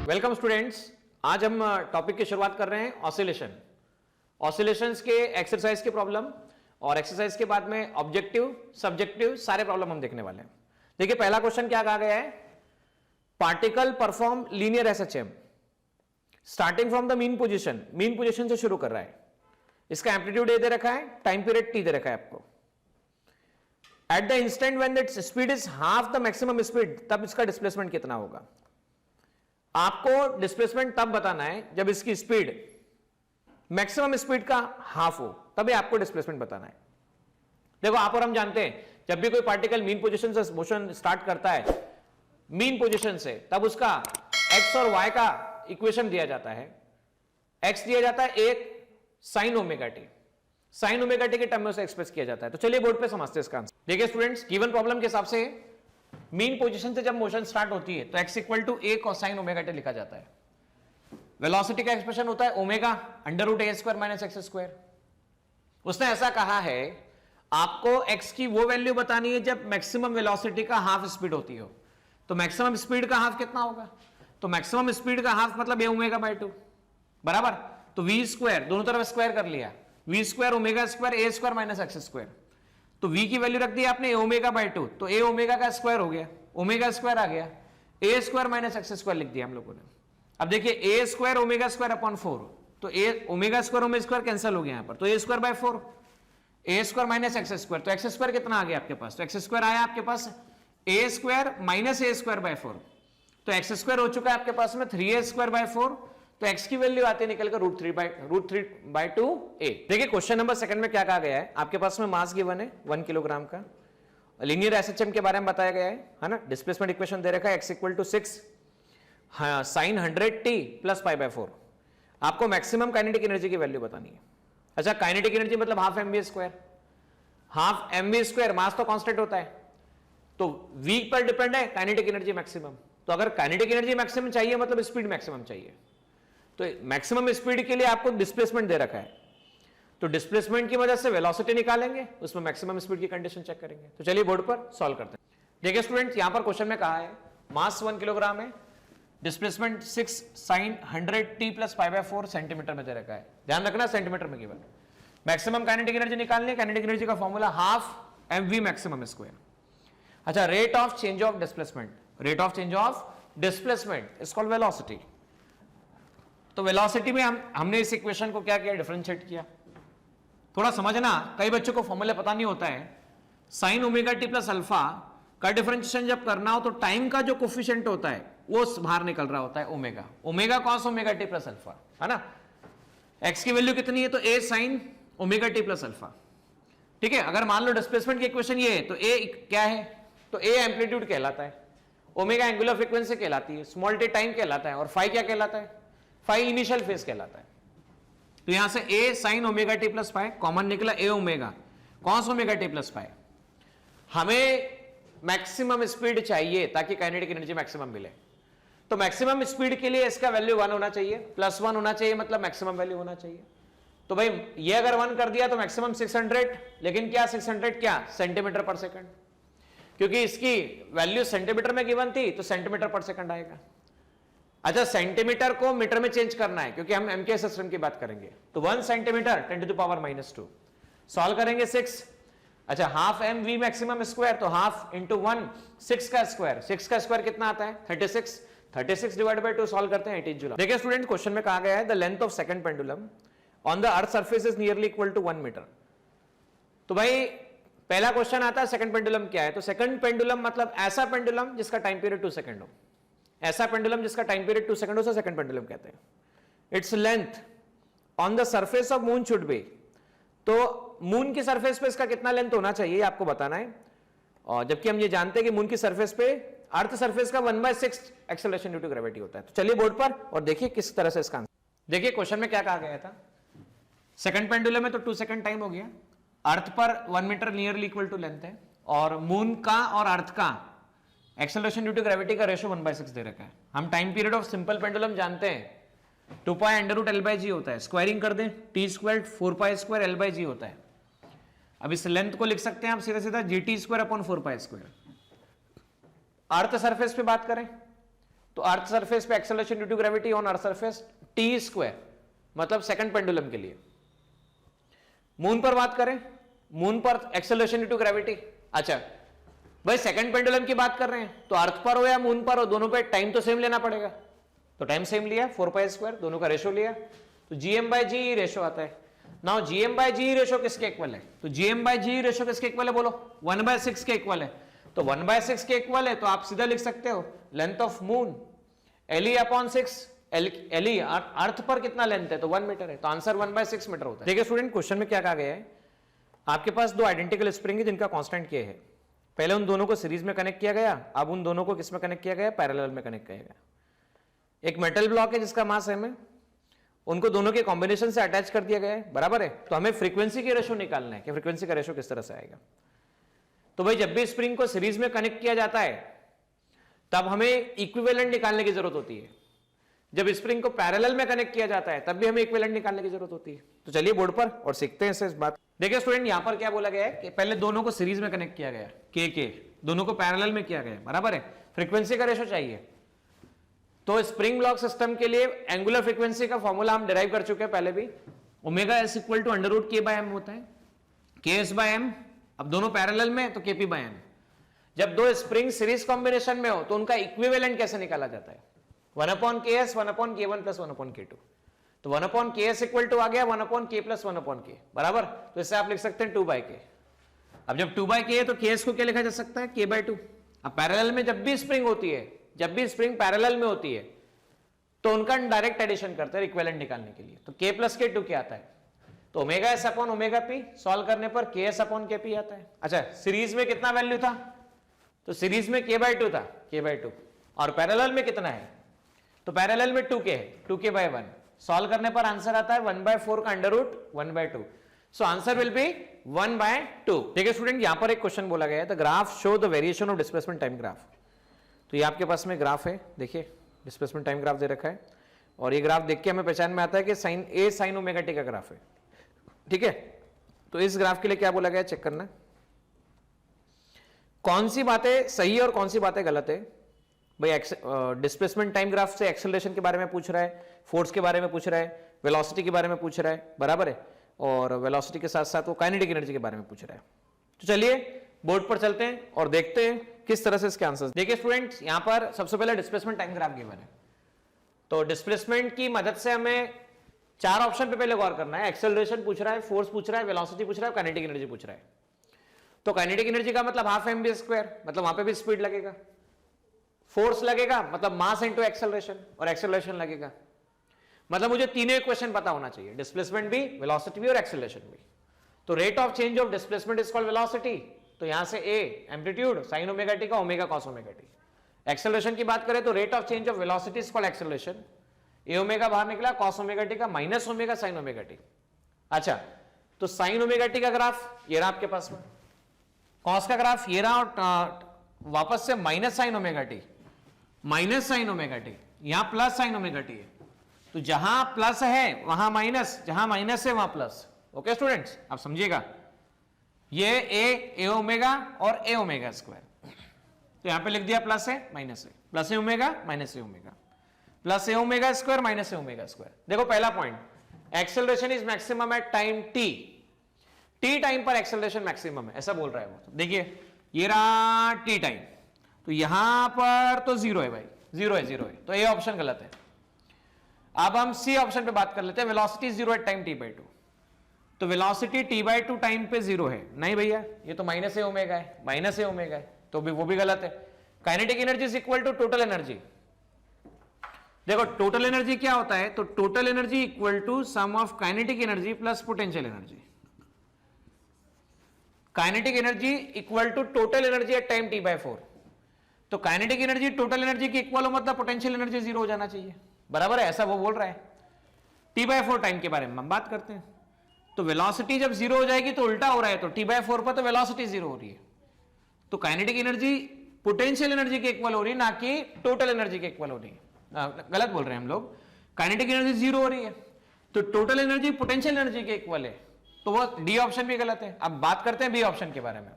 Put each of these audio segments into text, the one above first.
Welcome students, आज हम topic की शुरुआत कर रहे हैं ऑसिलेशन। ऑसिलेशंस के एक्सरसाइज के प्रॉब्लम और एक्सरसाइज के बाद में ऑब्जेक्टिव सब्जेक्टिव सारे प्रॉब्लम हम देखने वाले हैं। देखिए पहला क्वेश्चन क्या कहा गया है, particle perform linear SHM starting from the mean position से शुरू कर रहा है। इसका एम्पलीट्यूड ए दे रखा है, टाइम पीरियड टी दे रखा है आपको। At the instant when that speed is half the maximum speed, तब इसका डिस्प्लेसमेंट कितना होगा। आपको डिस्प्लेसमेंट तब बताना है जब इसकी स्पीड मैक्सिमम स्पीड का हाफ हो, तभी आपको डिस्प्लेसमेंट बताना है। देखो आप और हम जानते हैं जब भी कोई पार्टिकल मीन पोजीशन से मोशन स्टार्ट करता है मीन पोजीशन से, तब उसका एक्स और वाई का इक्वेशन दिया जाता है। एक्स दिया जाता है एक sign omega T, sign omega T के टर्म में उसे एक्सप्रेस किया जाता है। तो चलिए बोर्ड पे समझते हैं इसका आंसर। देखिए स्टूडेंट्स, गिवन प्रॉब्लम के हिसाब से मीन पोजीशन से जब मोशन स्टार्ट होती है तो x equal to a cosine omega t लिखा जाता है। वेलोसिटी का एक्सप्रेशन होता है omega under root a square minus x square. उसने ऐसा कहा है आपको x की वो वैल्यू बतानी है जब मैक्सिमम वेलोसिटी का हाफ स्पीड होती हो। तो मैक्सिमम स्पीड का हाफ कितना होगा, तो मैक्सिमम स्पीड का हाफ मतलब ए ओमेगा बाय 2 बराबर। तो v स्क्वायर दोनों तरफ स्क्वायर कर लिया, v स्क्वायर ओमेगा स्क्वायर ए स्क्वायर माइनस एक्स स्क्वायर। तो v की वैल्यू रख दी आपने ओमेगा बाय 2, तो ए ओमेगा का स्क्वायर हो गया, ओमेगा स्क्वायर आ गया, A square minus x square लिख दिया हम लोगों ने। अब देखिए A square omega square upon 4, तो A omega square omega square cancel हो गया यहाँ पर, तो A square by 4, A square minus x square. तो एक्स स्क्वायर कितना आ गया आपके पास, तो एक्स स्क्वायर आया आपके पास A square minus A square by 4, तो एक्स स्क्वायर हो चुका है आपके पास में 3a स्क्वायर बाय 4। तो x की वैल्यू आती है निकल कर √3/2 a। देखिए क्वेश्चन नंबर सेकंड में क्या कहा गया है, आपके पास में मास गिवन है 1 किलोग्राम का, लीनियर एसएचएम के बारे में बताया गया है ना। डिस्प्लेसमेंट इक्वेशन दे रखा है x equal to 6 sine 100t plus π/4। आपको मैक्सिमम काइनेटिक एनर्जी की वैल्यू बतानी है। अच्छा, काइनेटिक एनर्जी मतलब half mv square, half mv square mass तो कांस्टेंट होता है, तो v पर डिपेंड है काइनेटिक एनर्जी मैक्सिमम। तो अगर काइनेटिक एनर्जी मैक्सिमम चाहिए मतलब स्पीड मैक्सिमम चाहिए, तो मैक्सिमम स्पीड के लिए आपको डिस्प्लेसमेंट दे रखा है, तो डिस्प्लेसमेंट की मदद से वेलोसिटी निकालेंगे, उसमें मैक्सिमम स्पीड की कंडीशन चेक करेंगे। तो चलिए बोर्ड पर सॉल्व करते हैं। देखिए स्टूडेंट्स, यहां पर क्वेश्चन में कहा है मास 1 किलोग्राम है, displacement 6 sine 100t plus π/4 centimetre में दे रखा है। ध्यान रखना सेंटीमीटर में गिवन। मैक्सिमम काइनेटिक एनर्जी निकालनी है, काइनेटिक एनर्जी का formula half mv maximum square. अच्छा, rate of change of displacement, rate of change of displacement is called velocity. तो वेलोसिटी में हमने इस इक्वेशन को क्या किया, डिफरेंशिएट किया। थोड़ा समझना, कई बच्चों को फॉर्मूला पता नहीं होता है। Sign omega T plus alpha का डिफरेंशिएशन जब करना हो तो टाइम का जो कोफिशिएंट होता है वो बाहर निकल रहा होता है omega, omega cos omega T plus alpha, है ना। एक्स की वैल्यू कितनी है, तो A sine omega T plus alpha. ठीक है, अगर मान लो डिस्प्लेसमेंट की इक्वेशन ये है तो ए क्या है, तो ए एम्पलीट्यूड कहलाता है, ओमेगा एंगुलर फ्रीक्वेंसी कहलाती है, स्मॉल टी टाइम कहलाता है, और फाई क्या कहलाता है, फाई इनिशियल फेज कहलाता है। तो यहां से A sine omega T plus phi common निकला, A omega cos omega T plus phi. हमें मैक्सिमम स्पीड चाहिए ताकि काइनेटिक एनर्जी मैक्सिमम मिले, तो मैक्सिमम स्पीड के लिए इसका वैल्यू 1 होना चाहिए, +1 होना चाहिए, मतलब मैक्सिमम वैल्यू होना चाहिए। तो भाई ये अगर 1 कर दिया तो मैक्सिमम 600, लेकिन क्या 600 क्या सेंटीमीटर पर सेकंड, क्योंकि इसकी वैल्यू सेंटीमीटर में गिवन थी तो सेंटीमीटर पर सेकंड आएगा। अच्छा, सेंटीमीटर को मीटर में चेंज करना है क्योंकि हम एमके सिस्टम की बात करेंगे, तो 1 सेंटीमीटर 10⁻⁻²। सॉल्व करेंगे 6। अच्छा, half m v maximum square, तो हाफ इंटू 1 6 का स्क्वायर, 6 का स्क्वायर कितना आता है 36, 36 डिवाइड बाय 2 सॉल्व करते हैं 18 जूल। देखिए स्टूडेंट, क्वेश्चन में कहा गया है the length of second pendulum on the earth surface is nearly equal to 1 metre. तो भाई पहला क्वेश्चन आता है सेकंड पेंडुलम क्या है, तो सेकंड पेंडुलम मतलब ऐसा पेंडुलम जिसका टाइम पीरियड 2 सेकंड हो, ऐसा पेंडुलम जिसका टाइम पीरियड 2 सेकंड हो उसे सेकंड पेंडुलम कहते हैं। Its length on the surface of moon should be, तो मून की सरफेस पे इसका कितना लेंथ होना चाहिए आपको बताना है, और जबकि हम ये जानते हैं कि मून की सरफेस पे अर्थ सरफेस का 1/6 एक्सेलरेशन ड्यू टू ग्रेविटी होता है। तो चलिए बोर्ड पर और देखिए किस तरह से इसका आंसर। देखिए क्वेश्चन में क्या कहा गया था, सेकंड पेंडुलम में तो 2 सेकंड टाइम हो गया, अर्थ पर 1 metre nearly equal to length है, और मून का और अर्थ का एक्सेलरेशन ड्यू टू ग्रेविटी का रेशियो 1/6 दे रखा है। हम time period of simple pendulum जानते हैं 2π√L/g होता है, स्क्वायरिंग कर दें t² 4π² होता है। अब इस लेंथ को लिख सकते हैं आप सीधा सीधा GT² अपॉन 4π²। अर्थ सरफेस पे बात करें तो अर्थ सरफेस पे acceleration due to gravity on earth surface T square, मतलब सेकंड पेंडुलम के लिए। मून पर बात करें, मून पर एक्सेलरेशन ड्यू टू ग्रेविटी, अच्छा भाई सेकंड पेंडुलम की बात कर रहे हैं तो अर्थ पर हो या मून पर हो, दोनों पे टाइम तो सेम लेना पड़ेगा, तो टाइम सेम लिया 4π², दोनों का रेशो लिया, तो GM/GE रेशो आता है। नाउ GM/GE रेशो किसके इक्वल है, तो GM/GE रेशो किसके इक्वल है बोलो, 1/6 के इक्वल है। तो 1/6 के इक्वल है तो आप सीधा लिख सकते हो length of moon LE/6, LE अर्थ पर कितना लेंथ है तो 1 मीटर है, तो आंसर 1/6 मीटर होता है। देखिए स्टूडेंट, क्वेश्चन में क्या कहा गया है, आपके पास दो आइडेंटिकल स्प्रिंग है जिनका कांस्टेंट K है, पहले उन दोनों को सीरीज में कनेक्ट किया गया, अब उन दोनों को किस में कनेक्ट किया गया, पैरेलल में कनेक्ट किया गया। एक मेटल ब्लॉक है जिसका मास m है, उनको दोनों के कॉम्बिनेशन से अटैच कर दिया गया है, बराबर है। तो हमें फ्रीक्वेंसी के रेशो निकालना है कि फ्रीक्वेंसी का रेशो किस तरह से आएगा। तो भाई जब भी स्प्रिंग को सीरीज में कनेक्ट किया जाता है तब हमें इक्विवेलेंट निकालने की जरूरत होती है, जब स्प्रिंग को पैरेलल में कनेक्ट किया जाता है तब भी हमें इक्विवेलेंट निकालने की जरूरत होती है। तो चलिए बोर्ड पर और सीखते हैं इस बात। देखिए स्टूडेंट, यहां पर क्या बोला गया है कि पहले दोनों को सीरीज में कनेक्ट किया गया, के दोनों को पैरेलल में किया गया, बराबर है। फ्रीक्वेंसी का रेशो चाहिए, तो स्प्रिंग ब्लॉक सिस्टम के लिए एंगुलर फ्रीक्वेंसी का फॉर्मूला हम डिराइव कर चुके हैं पहले भी, ω/s = √k/m होता है, Ks/m। अब दोनों पैरेलल में तो Kp/m। जब दो स्प्रिंग सीरीज कॉम्बिनेशन में हो तो उनका इक्विवेलेंट कैसे निकाला जाता है, 1/ks 1/k1 + 1/k2। तो 1/ks = आ गया 1/k + 1/k, बराबर। तो इससे आप लिख सकते हैं 2/k। अब जब 2/k है तो ks को क्या लिखा जा सकता है, k/2। अब पैरेलल में जब भी स्प्रिंग होती है, जब भी स्प्रिंग पैरेलल में होती है तो उनका डायरेक्ट एडिशन करते हैं इक्विवेलेंट निकालने के लिए, तो k + k2 क्या आता है, तो ω/s/ωp सॉल्व करने पर ks/kp आता है। अच्छा, सीरीज में कितना वैल्यू था, तो सीरीज में k/2 था, k/2, और पैरेलल में कितना है, तो पैरेलल में 2k है, 2k/1। सॉल्व करने पर आंसर आता है 1/4 का √1/2, सो आंसर विल बी 1/2। देखिए स्टूडेंट, यहां पर एक क्वेश्चन बोला गया है, the graph show the variation of displacement time graph. तो ये आपके पास में ग्राफ है, देखिए डिस्प्लेसमेंट टाइम ग्राफ दे रखा है, और ये ग्राफ देख के हमें पहचान में आता है कि sin A sin ωt का ग्राफ है, ठीक है। तो इस ग्राफ के लिए क्या बोला गया, चेक करना कौन सी बातें सही और कौन सी बातें गलत है। भाई डिस्प्लेसमेंट टाइम ग्राफ से एक्सेलरेशन के बारे में पूछ रहा है, फोर्स के बारे में पूछ रहा है, वेलोसिटी के बारे में पूछ रहा है, बराबर है, और वेलोसिटी के साथ साथ वो काइनेटिक एनर्जी के बारे में पूछ रहा है। तो चलिए बोर्ड पर चलते हैं और देखते हैं किस तरह से इसके आंसर्स। देखिए स्टूडेंट्स, यहां पर सबसे पहले डिस्प्लेसमेंट टाइम ग्राफ गिवन है, तो डिस्प्लेसमेंट की मदद से हमें चार ऑप्शन पे पहले गौर करना है। एक्सेलरेशन पूछ रहा है, फोर्स पूछ रहा है, वेलोसिटी पूछ रहा है, काइनेटिक एनर्जी पूछ रहा है। तो काइनेटिक एनर्जी का मतलब 12 mv², मतलब वहां पे भी स्पीड लगेगा। फोर्स लगेगा मतलब मास इनटू एक्सेलरेशन, और एक्सेलरेशन लगेगा मतलब मुझे तीनों इक्वेशन पता होना चाहिए, डिस्प्लेसमेंट भी, वेलोसिटी भी और एक्सेलरेशन भी। तो rate of change of displacement is called velocity, तो यहां से a एम्पलीट्यूड sin ωt का ओमेगा cos ωt। एक्सेलरेशन की बात करें तो rate of change of velocity is called acceleration, a omega बाहर निकला cos ωt का माइनस ओमेगा sin ωt। अच्छा, तो sin ωt का ग्राफ ये रहा आपके पास में, cos का ग्राफ ये रहा, और वापस से minus sin ωt, minus sin ωt, यहां प्लस sin ωt है। तो जहां प्लस है वहां माइनस, जहां माइनस है वहां प्लस। ओके स्टूडेंट्स, आप समझिएगा, ये a ओमेगा और a ओमेगा स्क्वायर, तो यहां पे लिख दिया प्लस है माइनस है, plus a omega minus a omega, plus a omega square minus a omega square. देखो पहला point, acceleration is maximum at time t time पर एक्सेलरेशन मैक्सिमम है, ऐसा बोल रहा है वो। देखिए ये रहा t टाइम, तो यहां पर तो जीरो है भाई, जीरो है, तो ये ऑप्शन गलत है। अब हम सी ऑप्शन पे बात कर लेते हैं, velocity zero at time t/2, तो वेलोसिटी t/2 टाइम पे जीरो है, नहीं भैया ये तो माइनस ए ओमेगा है, माइनस ए ओमेगा है, तो भी वो भी गलत है। Kinetic energy is equal to total energy. देखो टोटल एनर्जी क्या होता है, तो total energy equal to sum of kinetic energy plus potential energy. Kinetic energy equal to total energy at time t/4, तो काइनेटिक एनर्जी टोटल एनर्जी की equal हो मतलब potential energy zero हो जाना चाहिए, बराबर है, ऐसा वो बोल रहा है। t/4 टाइम के बारे में हम बात करते हैं, तो वेलोसिटी जब जीरो हो जाएगी तो उल्टा हो रहा है, तो t/4 पर तो वेलोसिटी जीरो हो रही है, तो काइनेटिक एनर्जी पोटेंशियल एनर्जी के इक्वल हो रही है, ना कि टोटल एनर्जी के इक्वल हो रही है। गलत बोल रहे हैं हम लोग, काइनेटिक एनर्जी जीरो हो रही है तो टोटल एनर्जी पोटेंशियल एनर्जी के इक्वल है, तो वो डी ऑप्शन भी गलत है। अब बात करते हैं बी ऑप्शन के बारे में,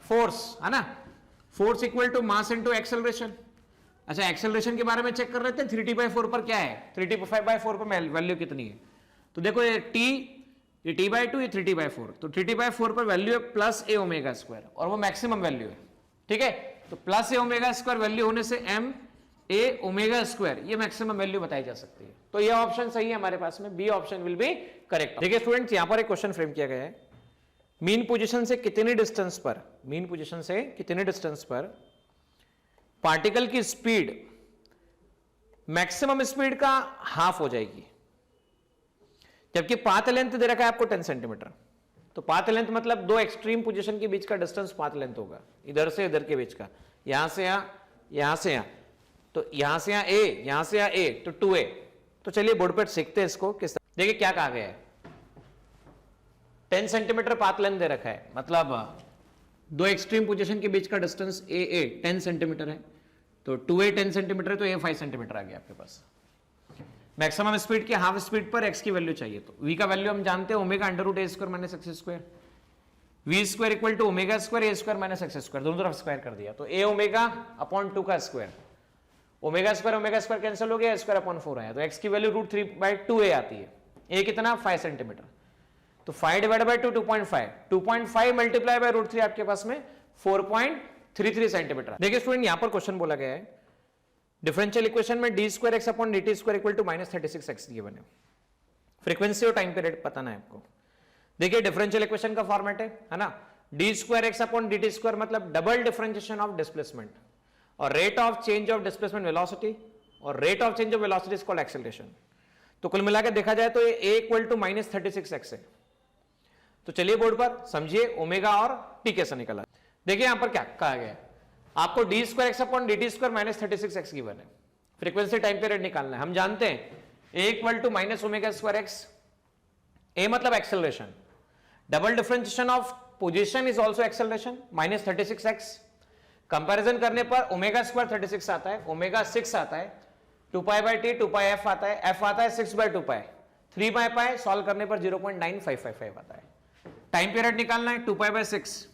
फोर्स है ना, force equal to mass into acceleration, अच्छा, एक्सेलरेशन के बारे में चेक कर रहे थे, 3t/4 पर क्या है, 3t/4 पर वैल्यू कितनी है। तो देखो ये t/2, ये 3t/4, तो 3t/4 पर वैल्यू है प्लस a ओमेगा स्क्वायर, और वो मैक्सिमम वैल्यू है, ठीक है। तो plus a omega square value होने से m a ओमेगा स्क्वायर ये मैक्सिमम वैल्यू बताई जा सकती है। तो ये ऑप्शन सही है हमारे पास में, B option will be correct. देखिए स्टूडेंट्स, यहां पर एक क्वेश्चन फ्रेम किया गया है, मीन पोजीशन से कितने डिस्टेंस पर, मीन पोजीशन से कितने डिस्टेंस पर पार्टिकल की स्पीड मैक्सिमम स्पीड का हाफ हो जाएगी, जबकि पाथ लेंथ दे रखा है आपको 10 सेंटीमीटर। तो पाथ लेंथ मतलब दो एक्सट्रीम पोजीशन के बीच का डिस्टेंस पाथ लेंथ होगा, इधर से इधर के बीच का, यहां से यहां, यहां से यहां, तो यहां से यहां a, यहां से यहां a, तो 2a। तो चलिए बोर्ड पर सीखते हैं इसको किस तरह। देखिए क्या कहा गया है, 10 सेंटीमीटर पाथ लेंथ दे रखा है, मतलब दो एक्सट्रीम पोजीशन के बीच का डिस्टेंस a 10 सेंटीमीटर है, तो 2a 10 सेंटीमीटर है, तो a 5 सेंटीमीटर आ गया आपके पास। मैक्सिमम स्पीड के हाफ स्पीड पर x की वैल्यू चाहिए, तो v का वैल्यू हम जानते हैं omega under root a square minus x square, v square equal to omega square a square minus x square, दोनों तरफ स्क्वायर कर दिया, तो a ओमेगा अपॉन 2 का स्क्वायर, ओमेगा स्क्वायर कैंसिल हो गया, स्क्वायर अपॉन 4 आया, तो x की वैल्यू √3/2a आती है। a कितना 5 सेंटीमीटर, तो 5 डिवाइड बाय 2 2.5 मल्टीप्लाई बाय √3 आपके पास में 4.33 सेंटीमीटर। देखिए स्टूडेंट, यहां पर क्वेश्चन बोला गया है डिफरेंशियल इक्वेशन में d2x upon dt square equal to -36x given है। फ्रीक्वेंसी और टाइम पीरियड बताना है आपको। देखिए डिफरेंशियल इक्वेशन का फॉर्मेट है ना, d2x अपॉन dt स्क्वायर मतलब डबल डिफरेंशिएशन ऑफ डिस्प्लेसमेंट, और rate of change of displacement velocity, और rate of change of velocity is called acceleration. तो कुल मिलाकर देखा जाए तो ये a इक्वल टू -36x है। तो चलिए बोर्ड पर समझिए ओमेगा और t कैसा निकला। देखिए यहां पर क्या कहा गया है, आपको d2x upon dt square -36x given है, फ्रीक्वेंसी टाइम पीरियड निकालना है। हम जानते हैं a equal to minus omega square x, a मतलब acceleration, double differentiation of position is also acceleration, -36x। Comparison करने पर ओमेगा स्क्वायर 36 आता है, ओमेगा 6 आता है, 2π/t 2πf आता है, f आता है 6/2π, 3π सॉल्व करने पर 0.9555 आता है। टाइम पीरियड निकालना है 2π/6,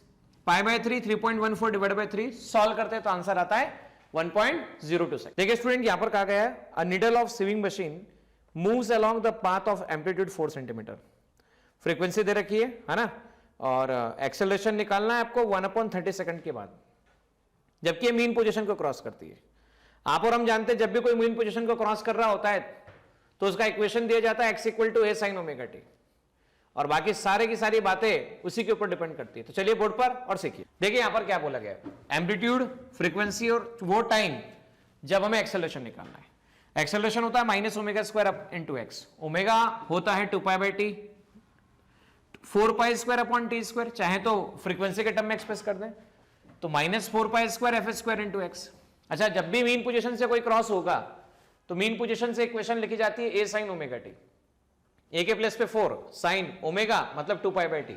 π/3 3.14 डिवाइड बाय 3 सॉल्व करते हैं तो आंसर आता है 1.026। देखिए स्टूडेंट, यहां पर कहा गया है a needle of sewing machine moves along the path of amplitude 4 centimetre. Frequency दे रखी है ना, और एक्सेलरेशन निकालना है आपको 1/30 सेकंड के बाद, जबकि ये मीन पोजीशन को क्रॉस करती है। आप और हम जानते हैं जब भी कोई मीन पोजीशन को क्रॉस कर रहा होता है तो उसका इक्वेशन दिया जाता है x equal to a sin omega t, और बाकी सारे की सारी बातें उसी के ऊपर डिपेंड करती है। तो चलिए बोर्ड पर और सीखिए। देखिए यहां पर क्या बोला गया है, एम्पलीट्यूड, फ्रीक्वेंसी और वो टाइम जब हमें एक्सेलरेशन निकालना है। एक्सेलरेशन होता है minus omega square into x, omega होता है 2π/t, 4π square upon T square, चाहे तो फ्रीक्वेंसी के टर्म में एक्सप्रेस कर दें तो -4π square F square into X. अच्छा, जब भी मीन पोजीशन से कोई क्रॉस होगा तो मीन पोजीशन से इक्वेशन लिखी जाती है a sin omega T, a के प्लेस पे 4 sin ओमेगा मतलब 2π/t,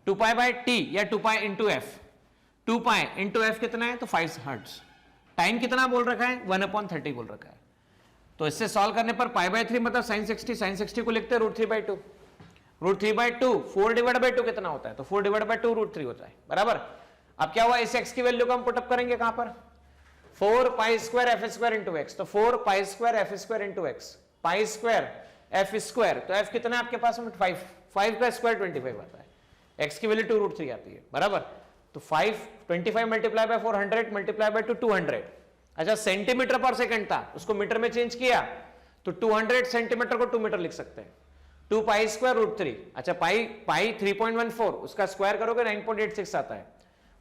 2π/t या 2π इंटू एफ, 2π इंटू एफ कितना है तो 5 हर्ट्ज। टाइम कितना बोल रखा है 1/30 बोल रखा है, तो इससे सॉल्व करने पर π/3 मतलब sin 60 को लिखते हैं √3/2, √3/2 4 डिवाइड बाय 2 कितना होता है तो 4 डिवाइड बाय 2 √3 होता है, बराबर। अब क्या हुआ, इस x की वैल्यू को हम पुटअप करेंगे कहां पर, 4π square F square into X, तो 4π square F square into X, pi square F square, तो एफ कितना है आपके पास में 5 का स्क्वायर 25 आता है, x की वैल्यू 2√3 आती है, बराबर। तो 25 मल्टीप्लाई बाय 400 मल्टीप्लाई बाय 200। अच्छा, सेंटीमीटर पर सेकंड था, उसको मीटर में चेंज किया तो 200 सेंटीमीटर को 2 मीटर लिख सकते हैं, 2π स्क्वायर √3। अच्छा, पाई 3.14, उसका स्क्वायर करोगे 9.86 आता है,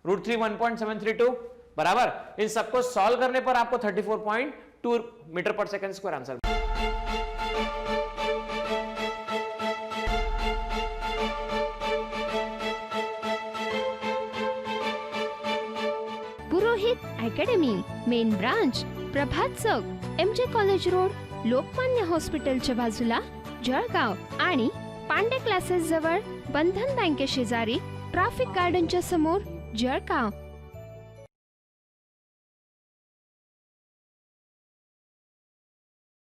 √3 1.732, बराबर। इन सबको सॉल्व करने पर आपको 34.2 मीटर पर सेकंड स्क्वायर आंसर। पुरोहित अकॅडमी, मेन ब्रांच प्रभात चौक, MJ कॉलेज रोड, लोकमान्य हॉस्पिटलच्या बाजूला, जळगाव, आणि पांडे क्लासेस जवळ, बंधन बँके शेजारी, ट्रॅफिक गार्डनच्या समोर, जळगाव।